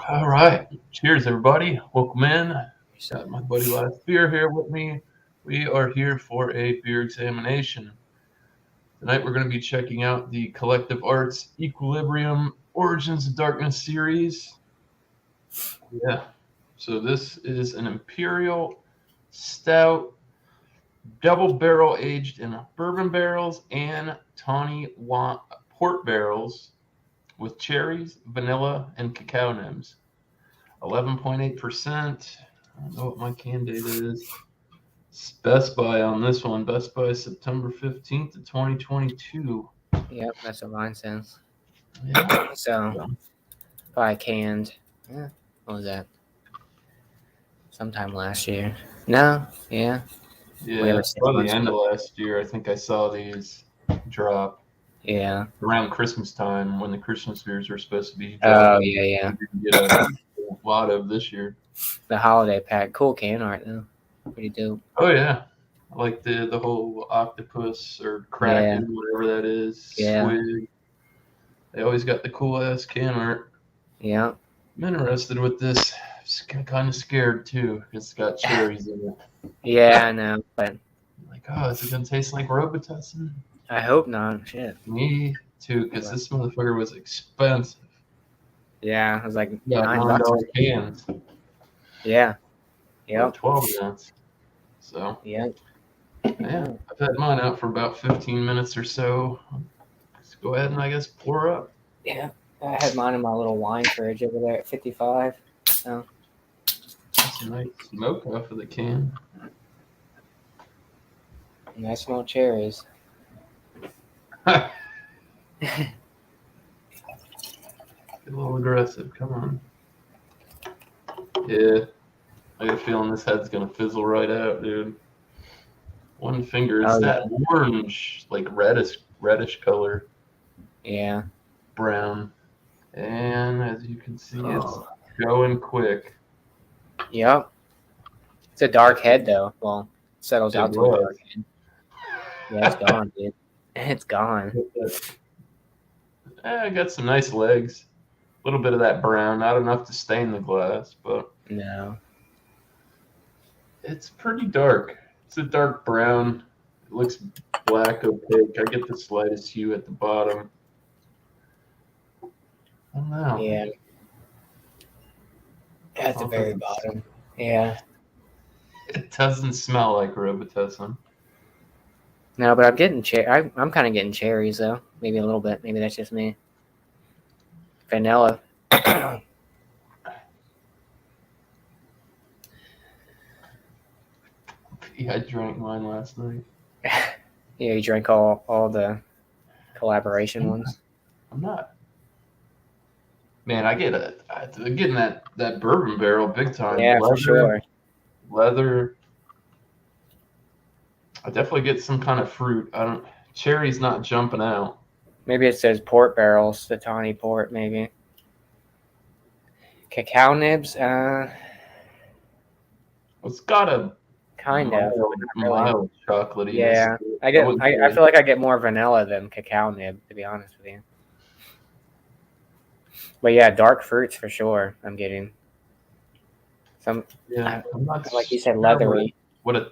All right. Cheers, everybody. Welcome in. Got my buddy Last Beer here with me. We are here for a beer examination. Tonight, we're going to be checking out the Collective Arts Equilibrium Origins of Darkness series. Yeah. So, this is an Imperial Stout, double barrel aged in bourbon barrels and tawny port barrels with cherries, vanilla, and cacao nibs. 11.8%. I don't know what my can date is. It's Best Buy on this one. Best Buy September 15th of 2022. Yep, that's what mine says. Yeah. So, probably canned. Yeah, what was that? Sometime last year. No, yeah. Yeah. Whatever, 6 Probably the months end of ago. last year. I think I saw these drop Yeah. around Christmas time when the Christmas beers were supposed to be Oh, dropping. yeah. We didn't get a lot of this year. The holiday pack. Cool can art, though. Pretty dope. Oh, yeah. I like the whole octopus or kraken, whatever that is, Yeah. squid. They always got the cool ass can art. Yeah. I'm interested with this. Kind of scared too. It's got cherries in it. Yeah, I know. But Like, oh, is it gonna taste like Robitussin? I hope not. Shit. Me too, because this motherfucker was expensive. Yeah, it was like Yeah, $9. $9 cans. Yeah. Yeah, Yep. 12 ounce. So Yep. yeah, I've had mine out for about 15 minutes or so. Let's go ahead and I guess pour up. Yeah. I had mine in my little wine fridge over there at 55. So. That's a nice smoke off of the can. And I smell cherries. Get a little aggressive. Come on. Yeah. I got a feeling this head's gonna fizzle right out, dude. One finger. It's that orange, like reddish color. Yeah. Brown. And as you can see, it's going quick. Yep. It's a dark head, though. Well, it settles out to a dark head. Yeah, it's gone, dude. It's gone. I got some nice legs. A little bit of that brown, not enough to stain the glass, but No. it's pretty dark. It's a dark brown. It looks black opaque. I get the slightest hue at the bottom. I don't know. Yeah. At the very bottom. Yeah. It doesn't smell like Robitussin. No, but I'm getting I'm kind of getting cherries though. Maybe a little bit. Maybe that's just me. Vanilla. Yeah, I drank mine last night. Yeah, you drank all the collaboration ones. I'm not. Man, I'm getting that bourbon barrel big time. Yeah, for sure. Leather. I definitely get some kind of fruit. Cherry's not jumping out. Maybe it says port barrels, the tawny port, maybe. Cacao nibs, It's got a kind of mild chocolatey. Yeah, I feel like I get more vanilla than cacao nib, to be honest with you. But yeah, dark fruits for sure. I'm getting some. Yeah, like you said, leathery. What a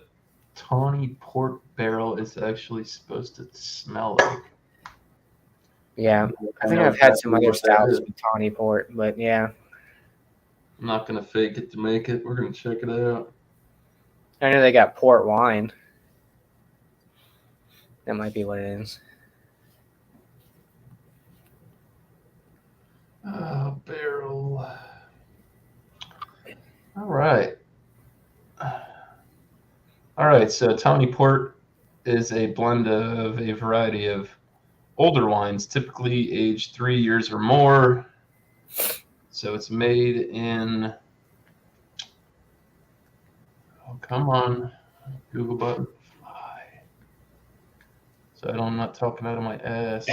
tawny port barrel is actually supposed to smell like. Yeah, I think I've had some other stouts with tawny port, but yeah. I'm not gonna fake it to make it. We're gonna check it out. I know they got port wine. That might be what it is. Barrel. All right. So tawny port is a blend of a variety of older wines, typically aged 3 years or more. So it's made in. Oh, come on, Google button. So I'm not talking out of my ass.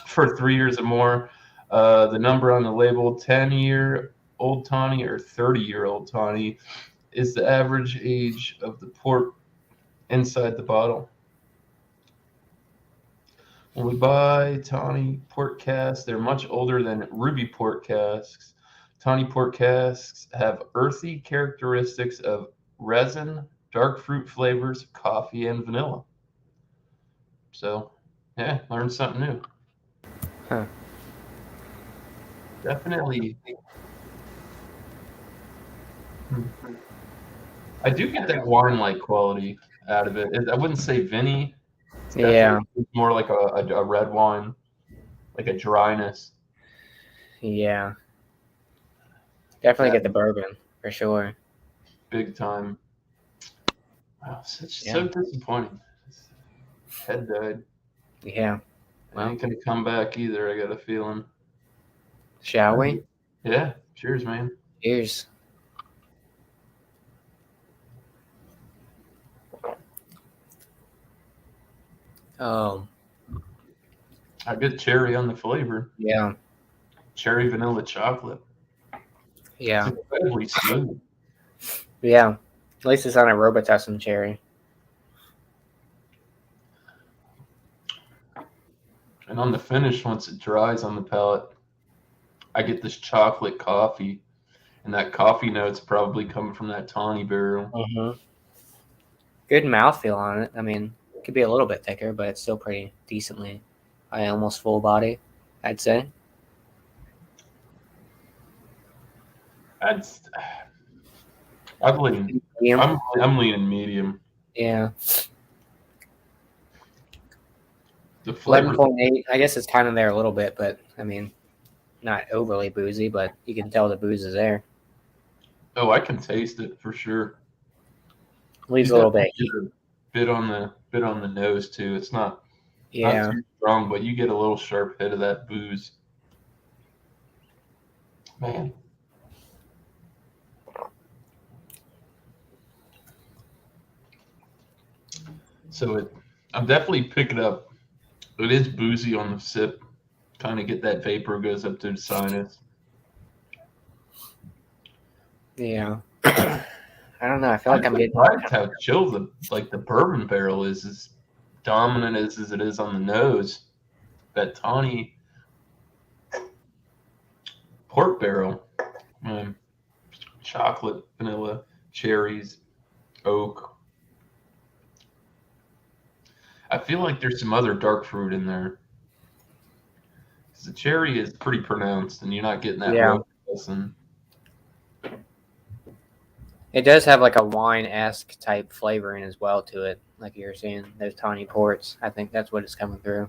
For 3 years or more. The number on the label, 10-year-old tawny or 30-year-old tawny, is the average age of the port inside the bottle. When we buy tawny port casks, they're much older than ruby port casks, Tawny port casks have earthy characteristics of resin, dark fruit flavors, coffee, and vanilla. So, yeah, learned something new. Huh. Definitely. I do get that wine-like quality out of it. I wouldn't say Vinny. Yeah. It's more like a red wine, like a dryness. Yeah. Definitely get the bourbon for sure. Big time. Wow, so disappointing. Head died. Yeah. I ain't gonna come back either. I got a feeling. Shall we? Yeah. Cheers, man. Cheers. I get cherry on the flavor. Yeah. Cherry vanilla chocolate. Yeah. It's incredibly smooth. Yeah. At least it's on a Robitussin cherry. And on the finish, once it dries on the palate, I get this chocolate coffee. And that coffee note's probably coming from that tawny barrel. Mm-hmm. Good mouthfeel on it. I mean, it could be a little bit thicker, but it's still pretty decently almost full body, I'd say. I'm leaning medium. Yeah. The flavor 11.8. I guess it's kind of there a little bit, but I mean, not overly boozy, but you can tell the booze is there. Oh, I can taste it for sure. Leaves a little bit. Bit on the nose too. It's not too strong, but you get a little sharp hit of that booze. Man. So I'm definitely picking up. It is boozy on the sip. Kind of get that vapor goes up to the sinus. Yeah. I don't know. I feel like I'm getting how chill the bourbon barrel is as dominant as it is on the nose. That tawny port barrel, chocolate, vanilla, cherries, oak. I feel like there's some other dark fruit in there. Because the cherry is pretty pronounced, and you're not getting that Robitussin. It does have like a wine-esque type flavoring as well to it, like you were saying, those tawny ports. I think that's what it's coming through.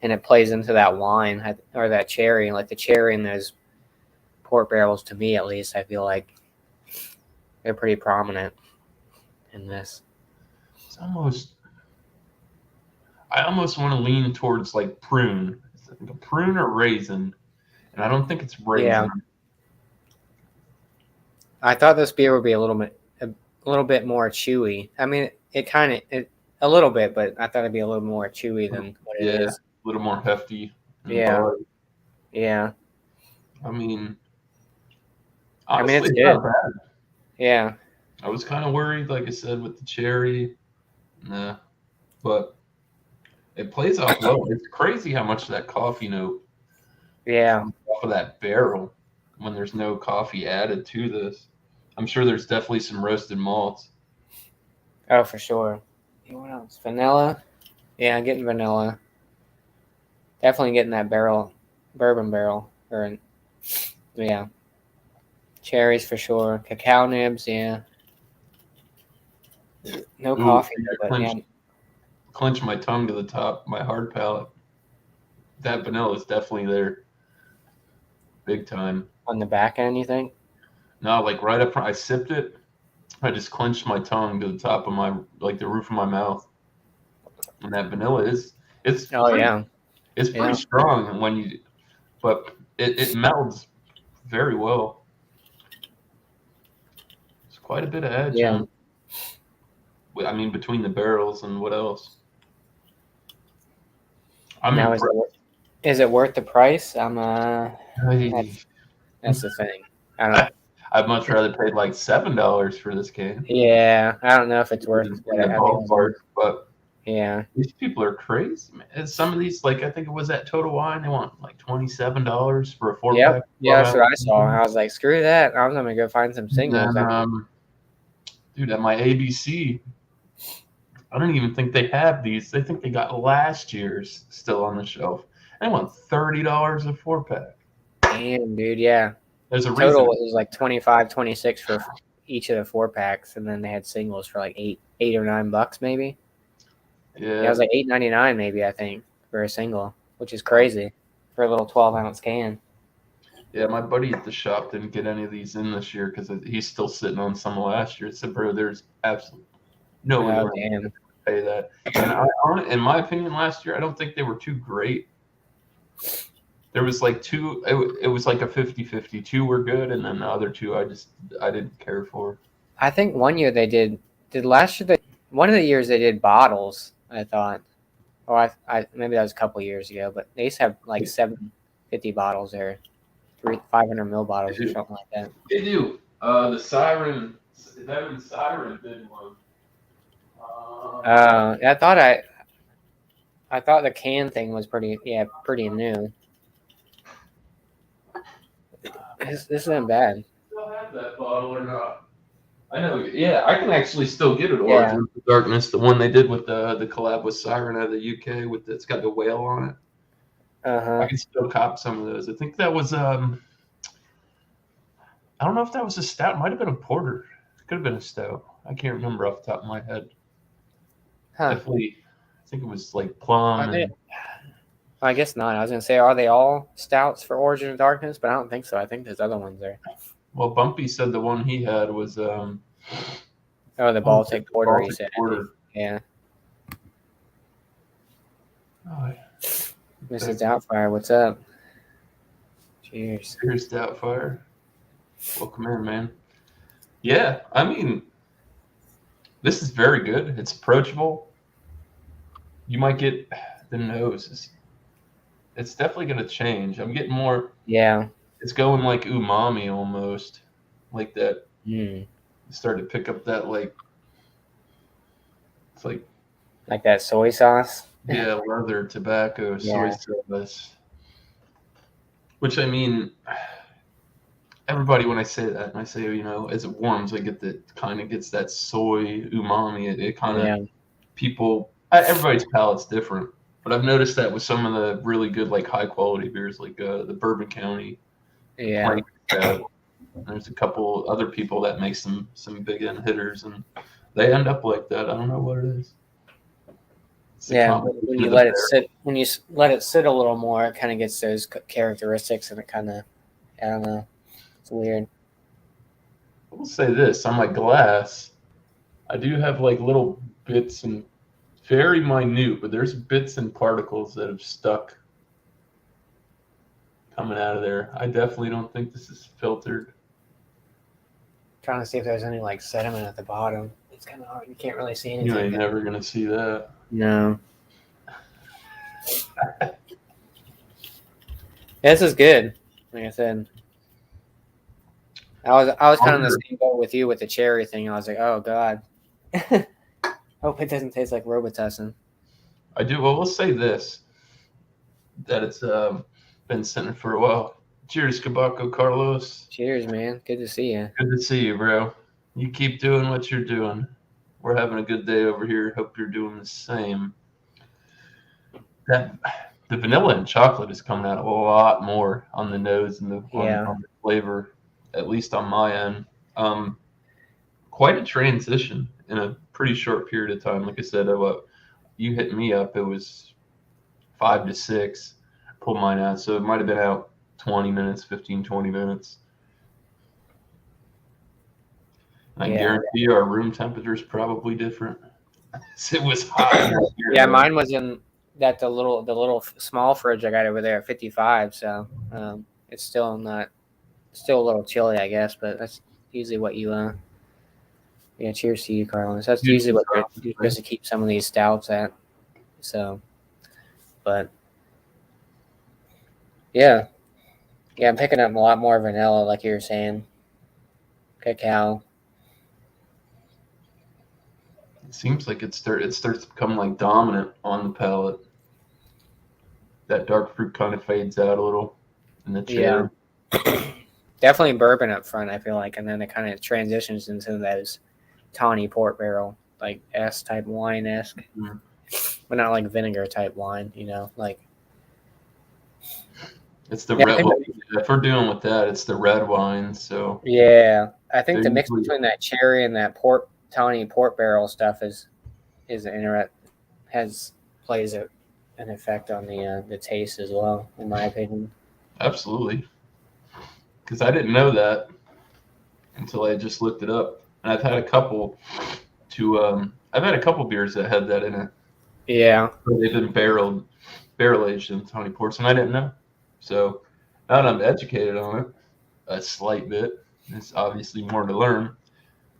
And it plays into that wine or that cherry. Like the cherry in those port barrels, to me at least, I feel like they're pretty prominent in this. It's I almost want to lean towards like prune. It's like a prune or raisin. And I don't think it's raisin. Yeah. I thought this beer would be a little bit more chewy. I mean, a little bit, but I thought it'd be a little more chewy than what it is. A little more hefty. Yeah. Yeah. I mean, honestly, it's good. not bad. Yeah. I was kind of worried, like I said, with the cherry. Nah. But it plays off well. It's crazy how much that coffee note off of that barrel when there's no coffee added to this. I'm sure there's definitely some roasted malts. Oh, for sure. What else? Vanilla? Yeah, I'm getting vanilla. Definitely getting that bourbon barrel. Cherries for sure. Cacao nibs, yeah. No coffee, but yeah. Clench my tongue to the top, my hard palate. That vanilla is definitely there. Big time. On the back end, you think? No, like right up front. I sipped it. I just clenched my tongue to the top of the roof of my mouth. And that vanilla it's pretty strong but it melds very well. It's quite a bit of edge. Yeah. I mean, between the barrels and what else? Is it worth the price? That's the thing. I don't know. I'd much rather pay like $7 for this can. Yeah, I don't know if it's worth it. But Yeah. These people are crazy, man. And some of these, like I think it was at Total Wine, they want like $27 for a 4-pack. Yep. Yeah, that's what I saw. I was like, screw that. I was gonna go find some singles. And dude, at my ABC, I don't even think they have these. They think they got last year's still on the shelf. They want $30 a 4-pack. Damn, dude. Yeah. There's a Total reason. was like 25, 26 for each of the 4-packs, and then they had singles for like $8 or $9 maybe. Yeah, it was like $8.99 maybe, I think, for a single, which is crazy for a little 12-ounce can. Yeah, my buddy at the shop didn't get any of these in this year because he's still sitting on some of last year. I said, bro, there's absolutely no way we're going to pay that. And in my opinion, last year, I don't think they were too great. There was like two, it was like a 50-50. Two were good, and then the other two I didn't care for. I think one year they did last year, one of the years they did bottles, I thought. Or I maybe that was a couple years ago, but they used to have like 750 bottles there. 500 ml bottles or something like that. They do. The Siren did one. I thought the can thing was pretty new. This isn't bad. Still have that bottle or not? I know. Yeah, I can actually still get it. Origin of Darkness, the one they did with the collab with Siren out of the UK, it's got the whale on it. I can still cop some of those. I think that was I don't know if that was a stout. It might have been a porter. It could have been a stout. I can't remember off the top of my head. Definitely, I think it was like plum. I guess not. I was gonna say, are they all stouts for Origin of Darkness? But I don't think so. I think there's other ones there. Well, Bumpy said the one he had was the Baltic Porter. He said, yeah. Oh, Mrs. Doubtfire, what's up? Cheers. Cheers, Doubtfire. Welcome in, man. Yeah, I mean, this is very good. It's approachable. You might get the nose. It's definitely going to change. I'm getting more. Yeah. It's going like umami almost, like that. You start to pick up that it's like that soy sauce. Yeah, leather, tobacco, soy sauce. Which, I mean, everybody, when I say that, and I say, as it warms, I get that kind of gets that soy umami. It kind of people. Everybody's palate's different, but I've noticed that with some of the really good, like high quality beers, like the Bourbon County. Yeah. There's a couple other people that make some big end hitters, and they end up like that. I don't know what it is. When you let it sit a little more, it kind of gets those characteristics, and it kind of, I don't know, it's weird. I will say this: on my glass, I do have like little bits and very minute, but there's bits and particles that have stuck coming out of there. I definitely don't think this is filtered. Trying to see if there's any like sediment at the bottom. It's kind of hard. You can't really see anything. You ain't never gonna see that. No. This is good. Like I said, I was kind of in the same boat with you with the cherry thing. I was like, oh god. Hope it doesn't taste like Robitussin. I do. Well, let's say this: that it's been sitting for a while. Cheers, Cabaco Carlos. Cheers, man. Good to see you. Good to see you, bro. You keep doing what you're doing. We're having a good day over here. Hope you're doing the same. The vanilla and chocolate is coming out a lot more on the nose and on the flavor, at least on my end. Quite a transition in a pretty short period of time. Like I said, you hit me up. It was 5 to 6. Pulled mine out, so it might have been out 20 minutes, 15, 20 minutes. I guarantee our room temperature is probably different. It was hot. Yeah, mine was in the little small fridge I got over there at 55. So it's still a little chilly, I guess. But that's usually what you. Yeah, cheers to you, Carlos. That's usually what you're supposed to keep some of these stouts at. So, but yeah, I'm picking up a lot more vanilla, like you were saying. Cacao. It seems like it starts to become like dominant on the palate. That dark fruit kind of fades out a little in the cherry. Yeah. Definitely bourbon up front, I feel like, and then it kind of transitions into those tawny port barrel, like S type wine esque, Mhm. but not like vinegar type wine, you know, like. It's the Yeah, red. Well, if we're dealing with that, it's the red wine. So yeah, I think they're the mix usually- between that cherry and that tawny port barrel stuff is plays an effect on the taste as well, in my opinion. absolutely, because I didn't know that until I just looked it up, and I've had a couple beers that had that in it. Yeah, They've been barrel aged in tawny ports, and I didn't know. So now that I'm educated on it a slight bit, there's obviously more to learn.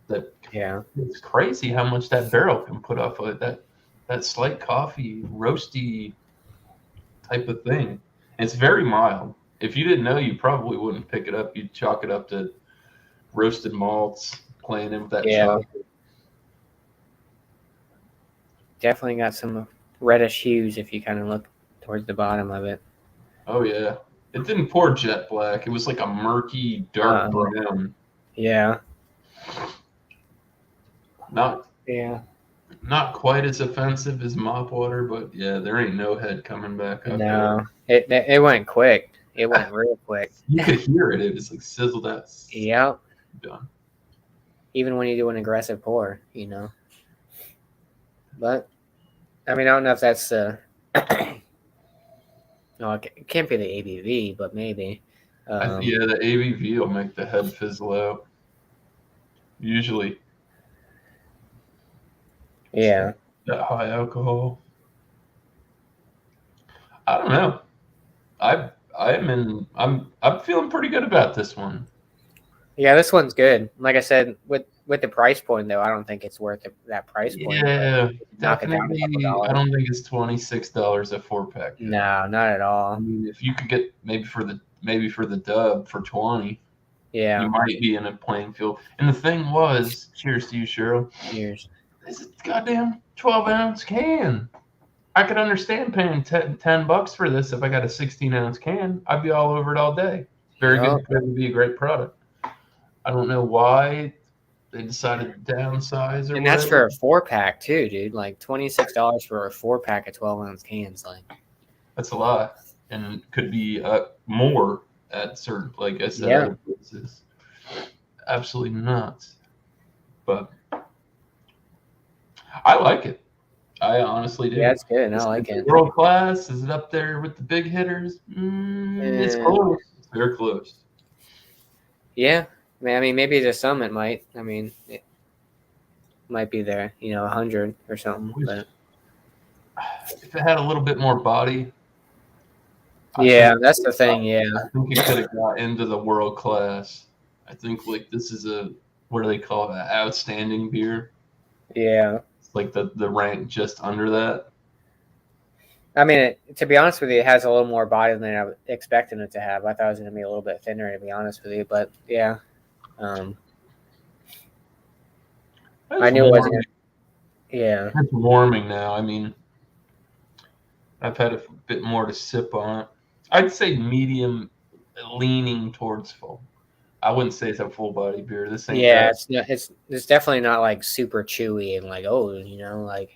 That yeah, it's crazy how much that barrel can put off of that slight coffee roasty type of thing. And it's very mild. If you didn't know, you probably wouldn't pick it up. You'd chalk it up to roasted malts playing in with that yeah. chocolate. Definitely got some reddish hues if you kind of look towards the bottom of it. Oh yeah, it didn't pour jet black. It was like a murky, dark brown. Yeah, Not yeah. quite as offensive as mop water, but yeah, there ain't no head coming back up. No, it went quick. It went real quick. You could hear it. It was like sizzled out. Yep. Done. Even when you do an aggressive pour, you know. But I mean, I don't know if that's the. No, it can't be the ABV, but maybe. Yeah, the ABV will make the head fizzle out. Usually. Yeah. That high alcohol. I don't know. I'm feeling pretty good about this one. Yeah, this one's good. Like I said, with the price point though, I don't think it's worth that price point. Yeah, Knock it down a definitely. couple dollars. I don't think it's $26 a 4-pack. No, not at all. I mean, if you could get maybe for the dub for 20, Yeah. you might be in a playing field. And the thing was, cheers to you, Cheryl. Cheers. This is a goddamn 12-ounce can. I could understand paying $10 for this if I got a 16-ounce can. I'd be all over it all day. Very good. It would be a great product. I don't know why they decided to downsize or And that's for a 4-pack too, dude. Like $26 for a 4-pack of 12-ounce cans. Like that's a lot, and could be more at certain, like I said, other places. Absolutely nuts. But I like it. I honestly do. Yeah, it's good. I like it. World class? Is it up there with the big hitters? It's close. They're close. Yeah. I mean, maybe to some it might. I mean, it might be there, 100 or something. But if it had a little bit more body. That's the thing. Yeah. I think it could have got into the world class. I think like this is what do they call it? An outstanding beer. Yeah. It's like the rank just under that. I mean, to be honest with you, it has a little more body than I was expecting it to have. I thought it was going to be a little bit thinner, to be honest with you. But yeah. I knew it wasn't. Yeah. It's warming now. I mean, I've had a bit more to sip on it. I'd say medium, leaning towards full. I wouldn't say it's a full body beer. This ain't. Yeah, it's definitely not like super chewy and like like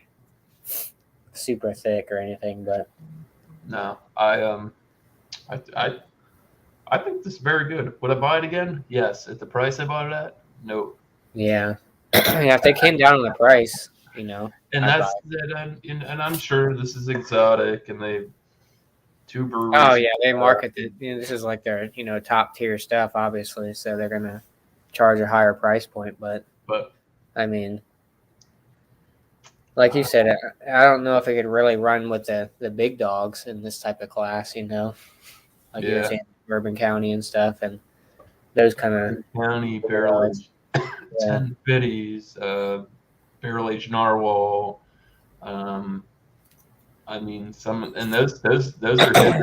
super thick or anything. But no, I think this is very good. Would I buy it again? Yes. At the price I bought it at? No. Yeah. Yeah, if they came down on the price, And that's that. And I'm sure this is exotic, and they two breweries. Oh yeah, they market this is like their top tier stuff, obviously. So they're gonna charge a higher price point. But I mean, like you said, I don't know if it could really run with the big dogs in this type of class. You were saying Bourbon County and stuff, and those kind of County barrel aged 10 Biddies, barrel aged Narwhal. I mean, some and those are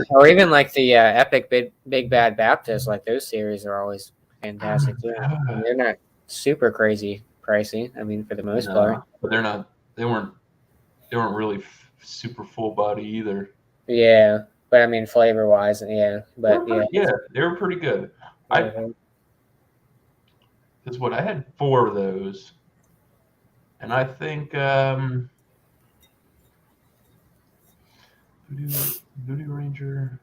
or even like the Epic Big Bad Baptist, like those series are always fantastic too. I mean, they're not super crazy pricey. I mean, for the most part, but they're not they weren't really super full body either. Yeah, but I mean flavor wise, yeah. But Yeah, they were pretty good. Mhm. Because what I had 4 of those, and I think Voodoo Ranger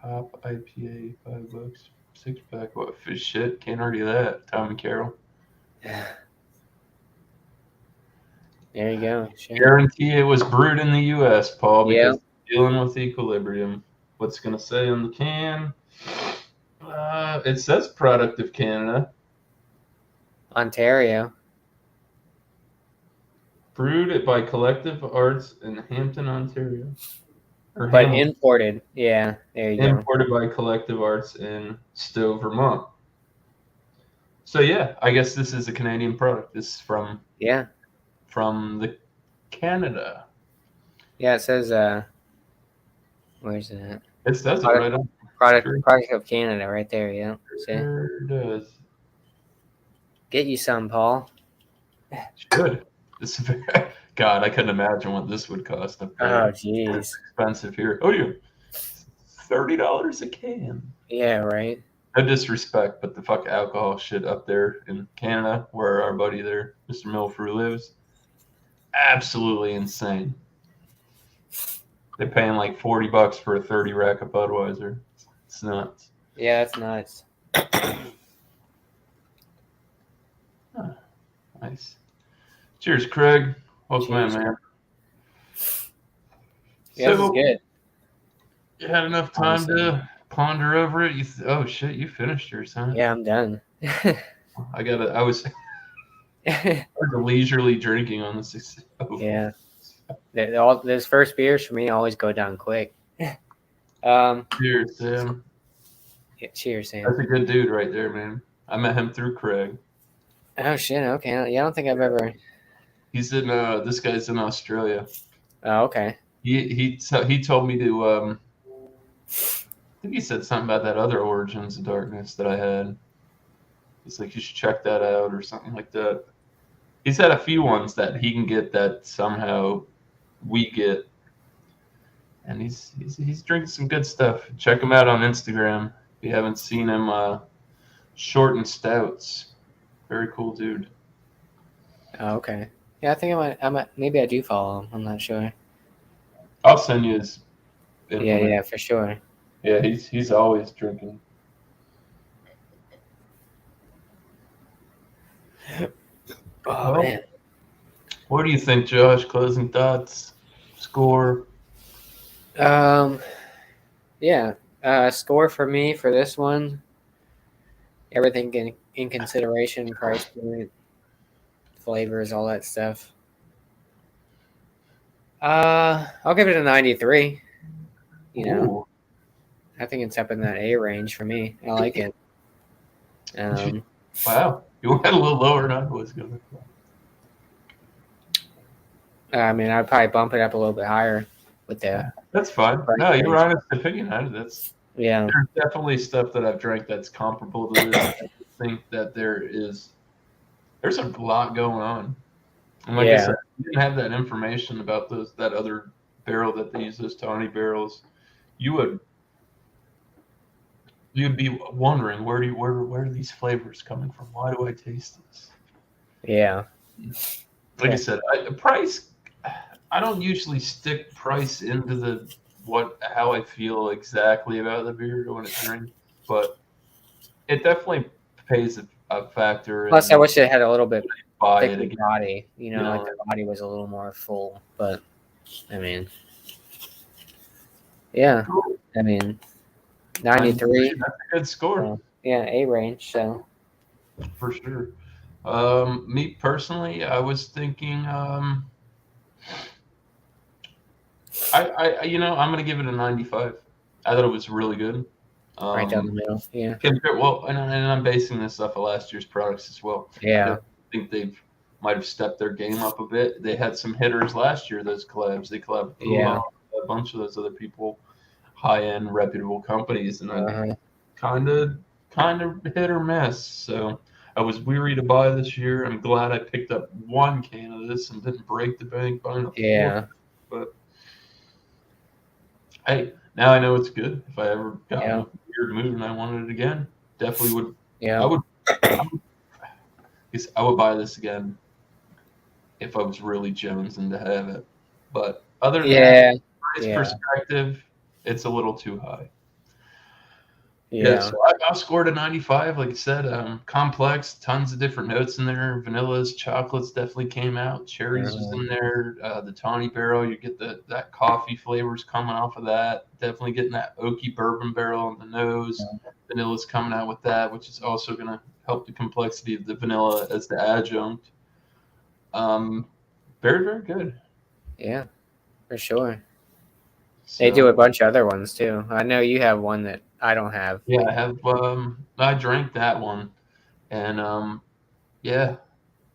Hop IPA $5, 6-pack. What shit? Can't argue that. Tom and Carol. There you go. Sure. Guarantee it was brewed in the U.S., Paul, because Yeah. dealing with equilibrium. What's it gonna say on the can? It says product of Canada. Ontario. Brewed by Collective Arts in Hampton, Ontario. But imported. Yeah, there you go. Imported by Collective Arts in Stowe, Vermont. So yeah, I guess this is a Canadian product. This is from the Canada. Yeah, it says where's it? It says it right on. Product of Canada right there, yeah. Sure does. Get you some, Paul. Should. This is God, I couldn't imagine what this would cost up there. Oh, jeez. It's expensive here. Oh, yeah. $30 a can. Yeah, right. No disrespect, but the fuck alcohol shit up there in Canada, where our buddy there, Mr. Milfrew, lives, absolutely insane. They're paying like $40 for a 30 rack of Budweiser. It's nuts. Yeah, it's nuts. Nice. Cheers, Craig. Welcome in, man. Yeah, this is good. You had enough time to ponder over it? Oh shit, you finished yours, huh? Yeah, I'm done. I was leisurely drinking on this. Yeah. Those first beers for me always go down quick. Cheers, Sam. Yeah, cheers, Sam. That's a good dude right there, man. I met him through Craig. Oh shit, okay. Yeah, I don't think I've ever. He's in this guy's in Australia. Oh, okay. He told me to I think he said something about that other Origins of Darkness that I had. He's like, you should check that out or something like that. He's had a few ones that he can get that somehow we get. And he's drinking some good stuff. Check him out on Instagram if you haven't seen him. Short and Stouts. Very cool dude. Oh, okay. Yeah, I think I might. Maybe I do follow him. I'm not sure. I'll send you his. Yeah, for sure. Yeah, he's always drinking. Oh man. What do you think, Josh? Closing thoughts, score. Yeah. Score for me for this one. Everything in consideration, price point, flavors, all that stuff. I'll give it a 93. You know, Ooh. I think it's up in that A range for me. I like it. Wow, you went a little lower than I was going to. I mean, I'd probably bump it up a little bit higher with that. That's fine. No, your honest opinion on it. There's definitely stuff that I've drank that's comparable to this. I think that there's a lot going on. And like I said, if you didn't have that information about that other barrel that they use, those tawny barrels, you'd be wondering where are these flavors coming from? Why do I taste this? Yeah. Like I said, price. I don't usually stick price into how I feel exactly about the beer when it's drink, but it definitely plays a factor. Plus, I wish it had a little bit thicker body. Like the body was a little more full. But I mean, yeah. I mean, 93. That's a good score. Yeah, A range. So for sure. Me personally, I was thinking. I'm gonna give it a 95. I thought it was really good. Right down the middle. Yeah. Well, and I'm basing this off of last year's products as well. Yeah. I think they might have stepped their game up a bit. They had some hitters last year. Those collabs. They collabed with a bunch of those other people, high-end reputable companies, and I kind of hit or miss. So I was weary to buy this year. I'm glad I picked up one can of this and didn't break the bank buying a Yeah. But hey, now I know it's good. If I ever got in Yeah. a weird mood and I wanted it again, definitely would. Yeah. I would. I would buy this again if I was really jonesing to have it. But other than that, Yeah. price Yeah. perspective, it's a little too high. Yeah. So I scored a 95. Like I said, complex, tons of different notes in there. Vanillas, chocolates definitely came out. Cherries was in there. The Tawny Barrel, you get that coffee flavors coming off of that. Definitely getting that oaky bourbon barrel on the nose. Vanilla's coming out with that, which is also going to help the complexity of the vanilla as the adjunct. Very, very good. Yeah, for sure. So, They do a bunch of other ones too. I know you have one that I don't have. yeah, I have. I drank that one, and yeah,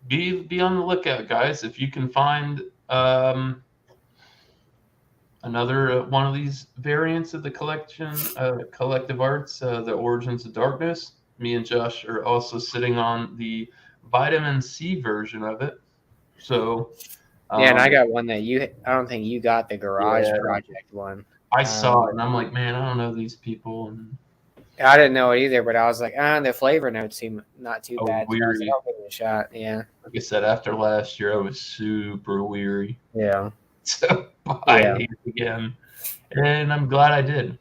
be on the lookout, guys. If you can find another one of these variants of the collection, Collective Arts, the Origins of Darkness. Me and Josh are also sitting on the vitamin C version of it. So Yeah, and I got one that I don't think you got the Garage Yeah. Project one. I saw it and I'm like, man, I don't know these people. And I didn't know it either, but I was like, the flavor notes seem not too bad. So I was weary. like, I'll give it a shot. Yeah. Like I said, after last year, I was super weary. Yeah. So buy these again, and I'm glad I did.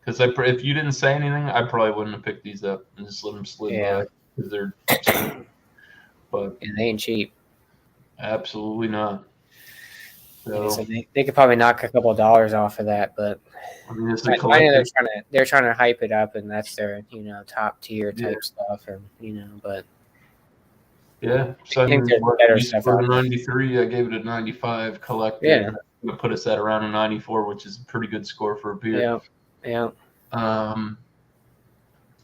Because if you didn't say anything, I probably wouldn't have picked these up and just let them slid by because they're. But and they ain't cheap. Absolutely not. So they could probably knock a couple of dollars off of that, but I know they're trying to hype it up, and that's their top tier type stuff, and but. Yeah, so I think there's better stuff. For 93, I gave it a 95 collective. Yeah, going to put us at around a 94, which is a pretty good score for a beer. Yeah. Yeah.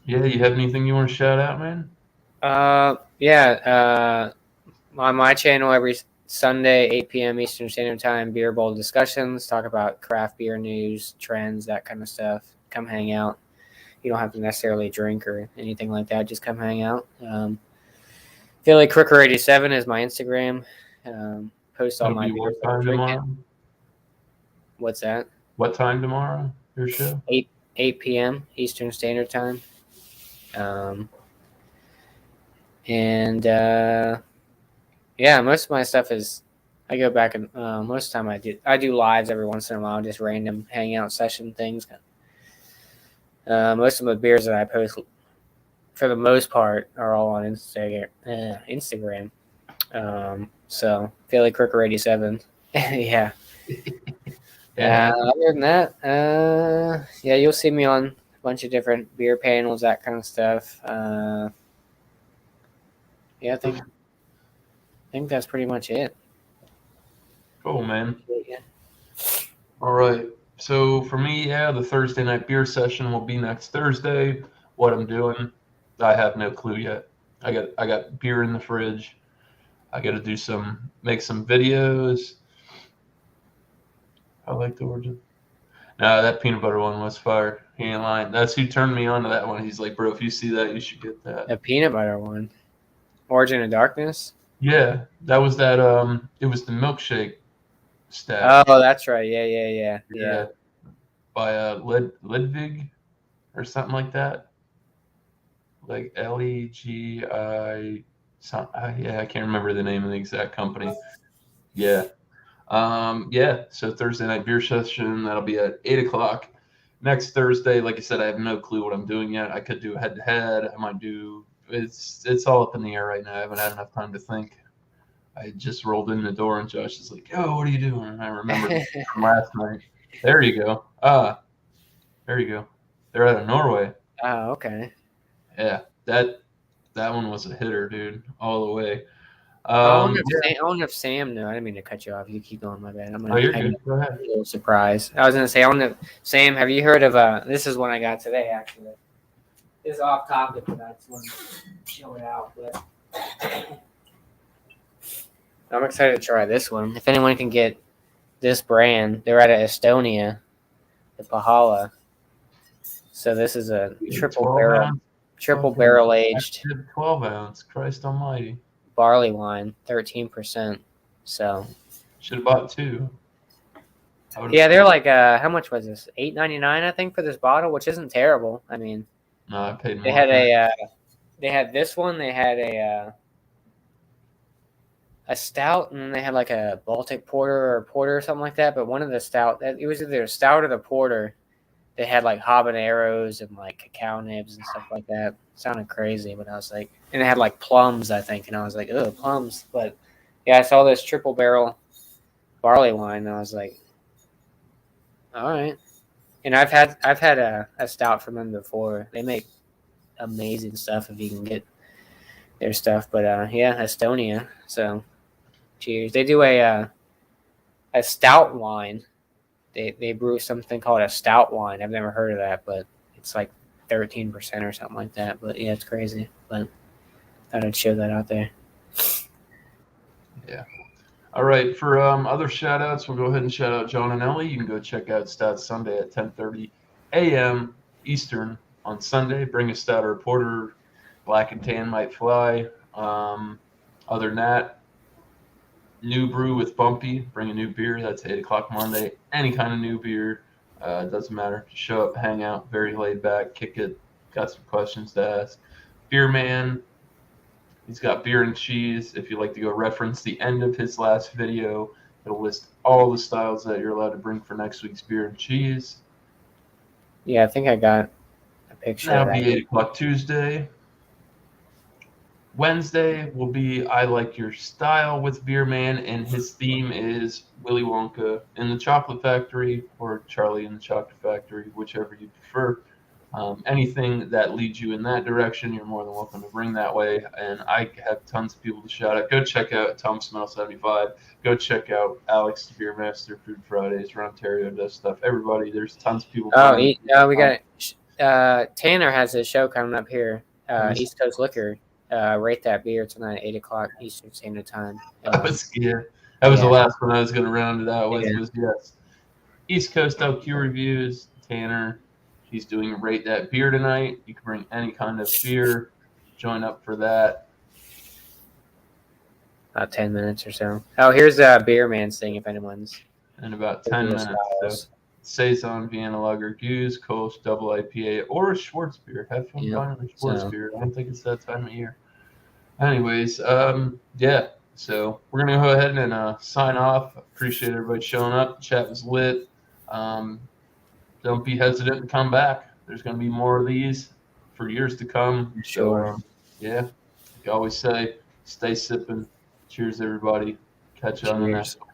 You have anything you want to shout out, man? Yeah. On my channel every Sunday, 8 p.m. Eastern Standard Time, beer bowl discussions. Talk about craft beer news, trends, that kind of stuff. Come hang out. You don't have to necessarily drink or anything like that. Just come hang out. Philly Crooker 87 is my Instagram. Post all my beers. What's that? What time tomorrow? Your show? 8 p.m. Eastern Standard Time. Yeah, most of my stuff is I go back and most of the time I do lives every once in a while, just random hangout session things. Most of my beers that I post, for the most part, are all on Instagram. So Philly Crooker 87. Yeah. Other than that, yeah, you'll see me on a bunch of different beer panels, that kind of stuff. Yeah, I think that's pretty much it. Cool, man. Yeah. All right. So for me, the Thursday night beer session will be next Thursday. What I'm doing, I have no clue yet. I got beer in the fridge. I got to make some videos. I like the origin. No, that peanut butter one was fire. He ain't lying. That's who turned me on to that one. He's like, bro, if you see that, you should get that. The peanut butter one. Origin of Darkness? Yeah, that was that. It was the milkshake stash. Oh, that's right. Yeah. By Ludwig or something like that. Like Legi. Yeah, I can't remember the name of the exact company. Yeah. So Thursday night beer session, that'll be at 8:00. Next Thursday, like I said, I have no clue what I'm doing yet. I could do a head-to-head. I might do it's all up in the air right now. I haven't had enough time to think. I just rolled in the door and Josh is like, "Yo, what are you doing?" And I remember from last night. There you go. There you go. They're out of Norway. Oh, okay. Yeah, that one was a hitter, dude, all the way. I wonder if Sam knew. I didn't mean to cut you off. You keep going, my bad. You're good. Go ahead. A little surprise. I was gonna say, Sam, have you heard of this is one I got today actually. It's off topic, but I just want to show it out. But I'm excited to try this one. If anyone can get this brand, they're out of Estonia, the Pahala. So this is a triple barrel. triple Okay. barrel aged 12 ounce. Christ Almighty. barley wine, 13%. So Should have bought two. I would've- yeah, they're like how much was this? $8.99 I think for this bottle, which isn't terrible. I mean, No, I paid more. they had they had this one. They had a stout, and then they had like a Baltic porter or porter or something like that. But one of the stout, it was either a stout or the porter. They had like habaneros and like cacao nibs and stuff like that. Sounded crazy, but I was like, and it had like plums, I think, and I was like, oh, plums. But yeah, I saw this triple barrel barley wine, and I was like, all right. And I've had a stout from them before. They make amazing stuff if you can get their stuff. But yeah, Estonia. So cheers. They do a stout wine. They brew something called a stout wine. I've never heard of that, but it's like 13% or something like that. But yeah, it's crazy. But thought I'd show that out there. Yeah. All right. For other shout outs, we'll go ahead and shout out John and Ellie. You can go check out Stout Sunday at 10:30 a.m. Eastern on Sunday. Bring a stout or a porter. Black and tan might fly. Other than that, new brew with Bumpy. Bring a new beer. That's 8 o'clock Monday. Any kind of new beer. Doesn't matter. Just show up, hang out, very laid back, kick it. Got some questions to ask. Beer Man. He's got beer and cheese. If you like to go reference the end of his last video, it'll list all the styles that you're allowed to bring for next week's beer and cheese. Yeah, I think I got a picture. That'll be 8 o'clock Tuesday. Wednesday will be I Like Your Style with Beer Man, and his theme is Willy Wonka in the Chocolate Factory or Charlie in the Chocolate Factory, whichever you prefer. Anything that leads you in that direction, you're more than welcome to bring that way. And I have tons of people to shout out. Go check out Tom Smell 75. Go check out Alex the Beer Master, Food Fridays, where Ontario does stuff. Everybody, there's tons of people. Oh, we got Tanner has a show coming up here. East Coast Liquor. Rate that beer tonight at 8 o'clock Eastern Standard Time. That was the last one I was going to round it out with. Yeah. Was yes, East Coast LQ reviews. Tanner, he's doing Rate That Beer tonight. You can bring any kind of beer. Join up for that. About 10 minutes or so. Oh, here's Beer Man's thing. If anyone's In about 10 minutes. So, Saison, Vienna Lager, Goose, Kolsch, Double IPA, or a Schwartz beer. Have fun finding a Schwartz beer. I don't think it's that time of year. Anyways, yeah. So we're gonna go ahead and sign off. Appreciate everybody showing up. Chat was lit. Don't be hesitant to come back. There's gonna be more of these for years to come. Sure. So, yeah. Like I always say, stay sipping. Cheers, everybody. Catch you on the next one.